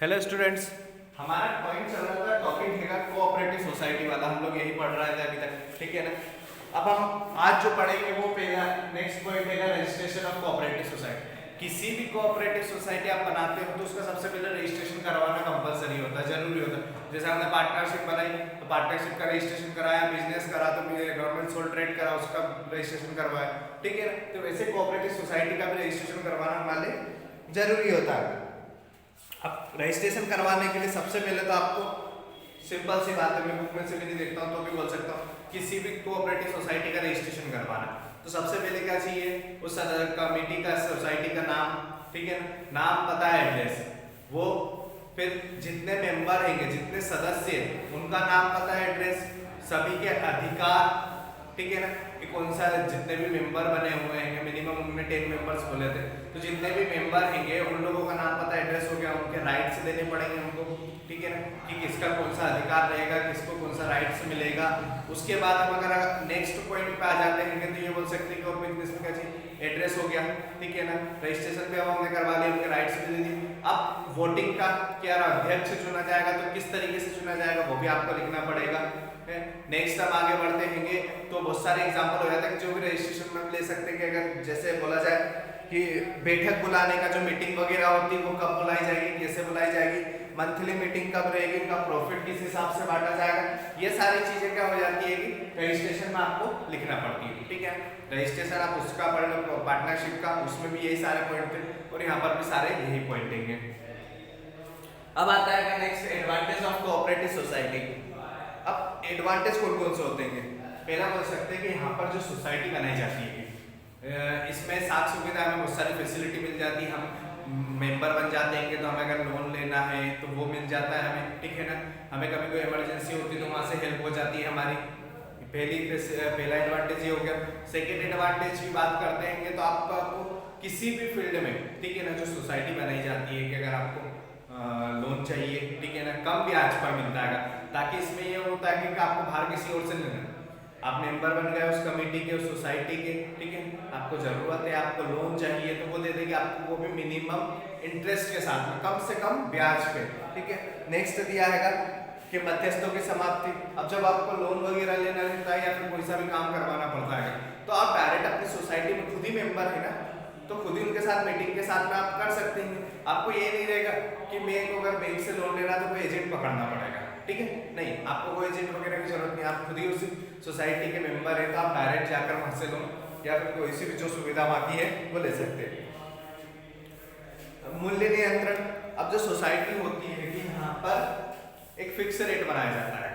Hello students, हमारा point चल रहा था टॉपिक हैगा कोऑपरेटिव सोसाइटी वाला। हम लोग यही पढ़ रहे थे अभी तक, ठीक है ना। अब हम आज जो पढ़ेंगे वो पहला नेक्स्ट पॉइंट हैगा रजिस्ट्रेशन ऑफ कोऑपरेटिव सोसाइटी। किसी भी कोऑपरेटिव सोसाइटी आप बनाते हो तो उसका सबसे पहले रजिस्ट्रेशन करवाना कंपलसरी होता है, जरूरी होता है। जैसे हमने पार्टनरशिप बनाई तो पार्टनरशिप का रजिस्ट्रेशन कराया, बिजनेस करा तो गवर्नमेंट सोल ट्रेड करा उसका रजिस्ट्रेशन करवाया, ठीक है ना। तो वैसे कोऑपरेटिव सोसाइटी का भी रजिस्ट्रेशन करवाना हमारे जरूरी होता है। अब रजिस्ट्रेशन करवाने के लिए सबसे पहले तो आपको सिंपल सी बात है, मैं बुक में से भी नहीं देखता हूँ तो भी बोल सकता हूँ, किसी भी कोऑपरेटिव सोसाइटी का रजिस्ट्रेशन करवाना तो सबसे पहले क्या चाहिए, उस कमेटी का सोसाइटी का नाम, ठीक है ना, नाम पता है एड्रेस, वो फिर जितने मेंबर हैं जितने सदस्य उनका नाम पता है एड्रेस, सभी के अधिकार, ठीक है ना, कि कौन सा जितने भी मेंबर बने हुए हैं, मिनिमम उनमें 10 मेंबर्स बोले थे, तो जितने भी मेंबर हैं उन लोगों का नाम पता एड्रेस हो गया, उनके राइट्स देने पड़ेंगे उनको, ठीक है ना, कि किसका कौन सा अधिकार रहेगा, किसको कौन सा राइट्स मिलेगा। उसके बाद हम अगर नेक्स्ट पॉइंट पे आ जाते हैं तो ये बोल सकते हैं कि और बिजनेस में क्या चाहिए, एड्रेस हो गया, ठीक है ना, रजिस्ट्रेशन पे अब हमने करवा लिया, उनके राइट्स भी दे दिए। अब वोटिंग का क्या अध्यक्ष चुना जाएगा तो किस तरीके से चुना जाएगा वो भी आपको लिखना पड़ेगा। नेक्स्ट हम आगे बढ़ते हैं तो बहुत सारे एग्जांपल हो जाते हैं जो भी रजिस्ट्रेशन में ले सकते हैं कि अगर जैसे बोला जाए कि बैठक बुलाने का जो मीटिंग वगैरह होती है वो कब बुलाई जाएगी, कैसे बुलाई जाएगी, मंथली मीटिंग कब रहेगी, उनका प्रॉफिट किस हिसाब से बांटा जाएगा, ये सारी चीजें क्या हो जाती है कि रजिस्ट्रेशन में आपको लिखना पड़ती है, ठीक है। रजिस्ट्रेशन आप उसका पढ़ लो पार्टनरशिप का, उसमें भी यही सारे पॉइंट थे और यहाँ पर भी सारे यही पॉइंट हैं। अब आता है next advantage of cooperative society. अब एडवांटेज कौन कौन से होते हैं, पहला बोल सकते हैं कि यहाँ पर जो सोसाइटी बनाई जाती है इसमें साथ सुविधा हमें बहुत सारी फैसिलिटी मिल जाती है। हम मेंबर बन जाते हैं तो हमें अगर लोन लेना है तो वो मिल जाता है हमें, ठीक है ना। हमें कभी कोई इमरजेंसी होती है तो वहाँ से हेल्प हो जाती है हमारी, पहला एडवांटेज ये हो गया। सेकेंड एडवांटेज की बात करते हैं तो आपको किसी भी फील्ड में, ठीक है ना, जो सोसाइटी बनाई जाती है कि अगर आपको लोन चाहिए, ठीक है ना, कम ब्याज पर मिलता है, ताकि इसमें ये होता है कि आपको बाहर किसी और से लेना, आप मेंबर बन गए उस कमेटी के, उस सोसाइटी के, ठीक है, आपको जरूरत है, आपको लोन चाहिए तो वो दे देगी आपको, वो भी मिनिमम इंटरेस्ट के साथ में, कम से कम ब्याज पे, ठीक है। नेक्स्ट दिया है कि मध्यस्थों की समाप्ति। अब जब आपको लोन वगैरह लेना रहता है या फिर कोई सा भी काम करवाना पड़ता है तो आप डायरेक्ट अपनी सोसाइटी में खुद ही मेंबर है ना, तो खुद ही उनके साथ मीटिंग के साथ में आप कर सकते हैं। आपको ये नहीं रहेगा कि मेरे को अगर बैंक से लोन लेना तो कोई एजेंट पकड़ना पड़ेगा, ठीक है, नहीं, आपको कोई एजेंट वगैरह की जरूरत नहीं, आप खुद ही उस सोसाइटी के मेंबर है तो आप डायरेक्ट जाकर वहां से लोन या फिर कोई सी भी जो सुविधा बाकी है वो ले सकते हैं। मूल्य नियंत्रण। अब जो सोसाइटी होती है कि यहाँ पर एक फिक्स रेट बनाया जाता है,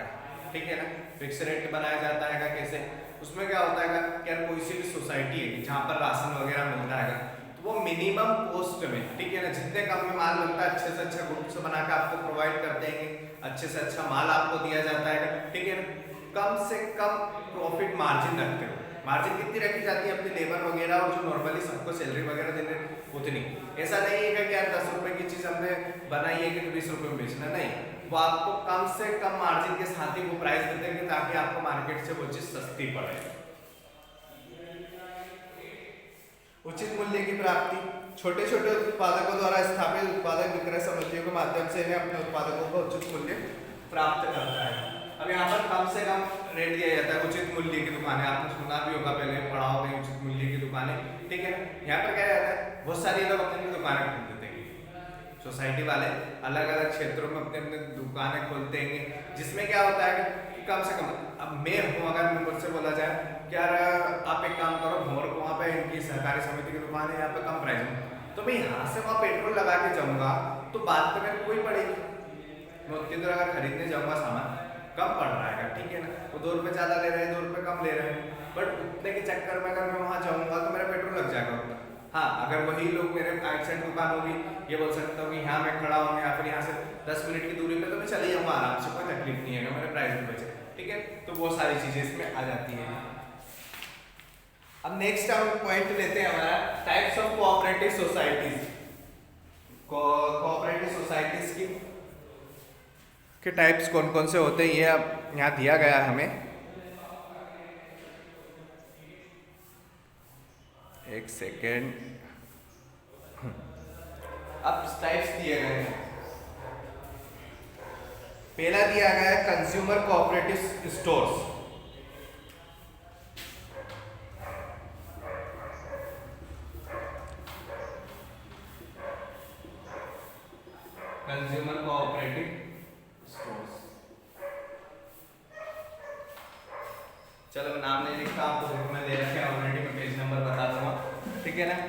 ठीक है ना, फिक्स रेट बनाया जाता है कैसे, उसमें क्या होता है कि यार कोई सी भी सोसाइटी है जहाँ पर राशन वगैरह मिलता है तो वो मिनिमम कॉस्ट में, ठीक है ना, जितने कम में माल बनता है अच्छे से अच्छा ग्रुप से बना के आपको प्रोवाइड करते हैं, अच्छे से अच्छा माल आपको दिया जाता है, ठीक है ना, कम से कम प्रॉफिट मार्जिन रखते हो। मार्जिन कितनी रखी जाती है अपनी लेबर वगैरह और जो नॉर्मली सबको सैलरी वगैरह देने उतनी। ऐसा नहीं है कि यार 10 रुपए की चीज हमने बनाई है कि 20 रुपए में बेचना, नहीं, वो आपको कम से कम मार्जिन के साथ ही वो प्राइस दे देंगे ताकि आपको मार्केट से वो चीज सस्ती पड़े। उचित मूल्य की प्राप्ति। छोटे छोटे उत्पादकों द्वारा स्थापित उत्पादक विक्रय समितियों के माध्यम से इन्हें अपने उत्पादकों को उचित मूल्य प्राप्त करता है। अब यहाँ पर कम से कम रेट दिया जाता है, उचित मूल्य की दुकानें, आपने सुना भी होगा, पहले पढ़ा होगा उचित मूल्य की दुकानें, ठीक है ना। यहाँ पर क्या जाता है, बहुत सारे लोग अपनी दुकानें खोल देते हैं, सोसाइटी वाले अलग अलग क्षेत्रों में अपने अपने दुकानें खोलते हैं, जिसमें क्या होता है कि कम से कम, अब मैं हूँ, अगर मेरे से बोला जाए कि यार आप एक काम करो, भोर को वहाँ पे इनकी सहकारी समिति की दुकान है, यहाँ पे कम प्राइस में, तो मैं यहाँ से वहाँ पेट्रोल लगा के जाऊँगा तो बात तो मेरे को ही पड़ेगी, मैं उनकी तरह अगर खरीदने जाऊँगा सामान कम पड़ रहा है, ठीक है ना, वो 2 रुपये ज़्यादा ले रहे हैं, 2 रुपये कम ले रहे हैं, बट उतने के चक्कर में अगर मैं वहाँ जाऊँगा तो मेरा पेट्रोल लग जाएगा उतना। हाँ, अगर वही लोग मेरे एक्सेंट दुकान होगी, ये बोल सकता हूँ कि यहाँ मैं खड़ा हूँ या फिर यहाँ से 10 मिनट की दूरी पे तो मैं चले जाऊँगा आराम से, कोई तकलीफ नहीं है, मेरे प्राइस में बचे, ठीक है, तो वो सारी चीज़ें इसमें आ जाती है। अब नेक्स्ट हम पॉइंट लेते हैं हमारा types of cooperative societies. Cooperative societies की के टाइप्स कौन कौन से होते हैं ये अब यहाँ दिया गया है हमें, एक सेकेंड। अब टाइप्स दिए गए हैं, पहला दिया गया है consumer cooperative stores. Consumer cooperative stores, चलो मैं नाम नहीं लिखता, आपको बुक में दे रखे हैं ऑलरेडी, मैं पेज नंबर बता दूंगा, ठीक है ना।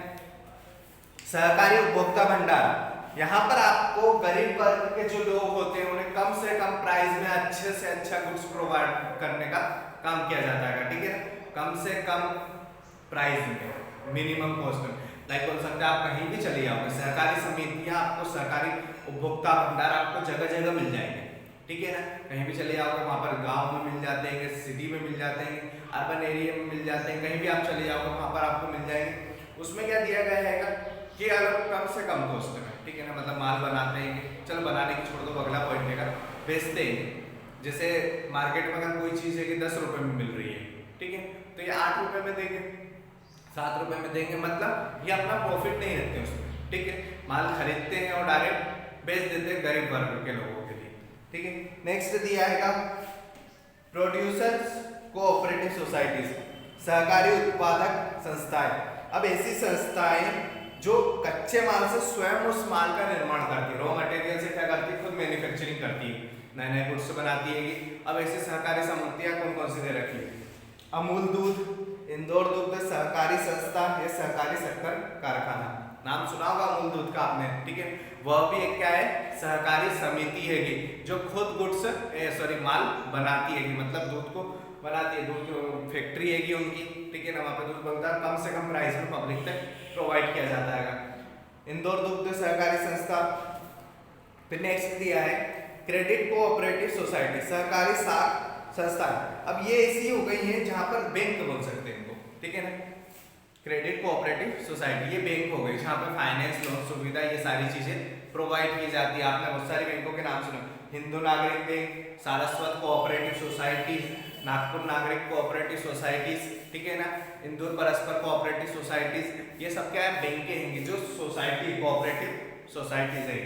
सहकारी उपभोक्ता भंडार, यहाँ पर आपको गरीब वर्ग के जो लोग होते हैं उन्हें कम से कम प्राइस में अच्छे से अच्छा गुड्स प्रोवाइड करने का काम किया जाता है, ठीक है। कम से कम प्राइस में, मिनिमम कॉस्ट में, लाइक बोल सकते हैं आप कहीं भी चले जाओगे, सहकारी समितियां आपको, सहकारी उपभोक्ता भंडार आपको जगह जगह मिल जाएंगे, ठीक है ना। कहीं भी चले जाओगे वहाँ पर गांव में मिल जाते हैं, सिटी में मिल जाते हैं, अर्बन एरिया में मिल जाते हैं, कहीं भी आप चले जाओगे वहाँ पर आपको मिल जाएंगे। उसमें क्या दिया गया है कि अगर कम से कम कॉस्ट में, ठीक है ना, मतलब माल बनाते हैं, चलो बनाने की छोड़ दो, अगला पॉइंट है बेचते हैं। जैसे मार्केट में अगर कोई चीज़ है कि 10 रुपये में मिल रही है, ठीक है, तो ये 8 रुपये में देंगे, 7 रुपये में देंगे, मतलब ये अपना प्रॉफिट नहीं रखते उसमें, ठीक है। माल खरीदते हैं और डायरेक्ट बेच देते हैं गरीब वर्ग के लोगों के लिए, ठीक है। नेक्स्ट दिया है प्रोड्यूसर्स कोऑपरेटिव सोसाइटीज, सहकारी उत्पादक संस्थाएं। अब ऐसी संस्थाएं जो कच्चे माल से स्वयं उस माल का निर्माण करती है, रॉ मटेरियल से क्या करती है, खुद मैन्युफैक्चरिंग करती है, नए नए गुड्स बनाती है। अब ऐसी सहकारी समितियां कौन कौन सी दे रखी है, अमूल दूध, इंदौर दुग्ध सहकारी संस्था, ये सहकारी शक्कर कारखाना, नाम सुना होगा अमूल दूध का आपने, ठीक है। वह भी एक क्या है, सहकारी समिति है जो खुद गुड्स माल बनाती है, मतलब दूध को बनाती है, दूध फैक्ट्री है उनकी, ठीक है ना, वहाँ पे दूध बनता है, कम से कम प्राइस में पब्लिक तक प्रोवाइड किया जाता है। इंदौर दुग्ध सहकारी संस्था। फिर नेक्स्ट दिया है क्रेडिट कोऑपरेटिव सोसाइटी, सहकारी साख संस्था। अब ये ऐसी हो गई है जहाँ पर बैंक बोल सकते हैं इनको, ठीक है ना। क्रेडिट कोऑपरेटिव सोसाइटी ये बैंक हो गई जहाँ पे फाइनेंस, लोन सुविधा, ये सारी चीजें प्रोवाइड की जाती है। आपने बहुत सारी बैंकों के नाम सुने, हिंदू नागरिक bank, Saraswat cooperative societies, Nagpur नागरिक कोऑपरेटिव सोसाइटीज, ठीक है ना, इंदौर परस्पर कोऑपरेटिव सोसाइटीज, ये सब क्या है, बैंकें हैं जो सोसाइटी कोऑपरेटिव सोसाइटीज है,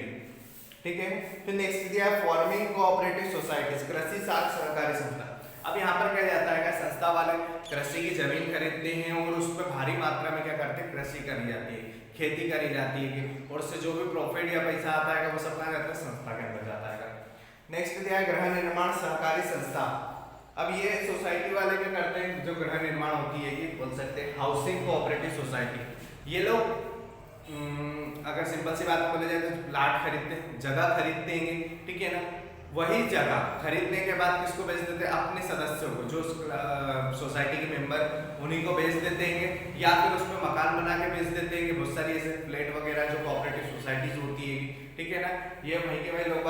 ठीक है। फिर नेक्स्ट दिया फॉर्मिंग कोऑपरेटिव सोसाइटीज, कृषि साख सहकारी संस्था। अब यहाँ पर क्या जाता है, संस्था वाले कृषि की जमीन खरीदते हैं और उस पर भारी मात्रा में क्या करते हैं, कृषि करी जाती है, खेती करी जाती है, और उससे जो भी प्रॉफिट या पैसा आता है वो सब क्या करता है, संस्था के अंदर जाता है। नेक्स्ट दिया है गृह निर्माण सहकारी संस्था। अब ये सोसाइटी वाले क्या करते हैं, जो गृह निर्माण होती है, ये बोल सकते हैं हाउसिंग कोऑपरेटिव सोसाइटी। ये लोग अगर सिंपल सी बात बोले जाए तो प्लाट खरीदते हैं, जगह खरीदते हैं, ठीक है ना, वही जगह खरीदने के बाद किसको बेच देते हैं, अपने सदस्यों को, जो सोसाइटी के मेंबर, उन्हीं को बेच देते हैं, या फिर उसमें मकान बना के बेच देते हैं। बहुत सारी ऐसे फ्लैट वगैरह जो कोऑपरेटिव सोसाइटीज होती है, ठीक है ना, ये वहीं के वही लोग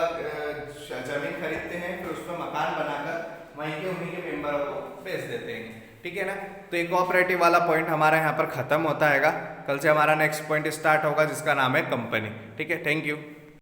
जमीन खरीदते हैं, फिर उसमें मकान बनाकर वहीं के उन्हीं के मेंबरों को बेच देते हैं, ठीक है ना। तो एक कोऑपरेटिव वाला पॉइंट हमारा यहाँ पर खत्म होता है। कल से हमारा नेक्स्ट पॉइंट स्टार्ट होगा जिसका नाम है कंपनी, ठीक है। Thank you.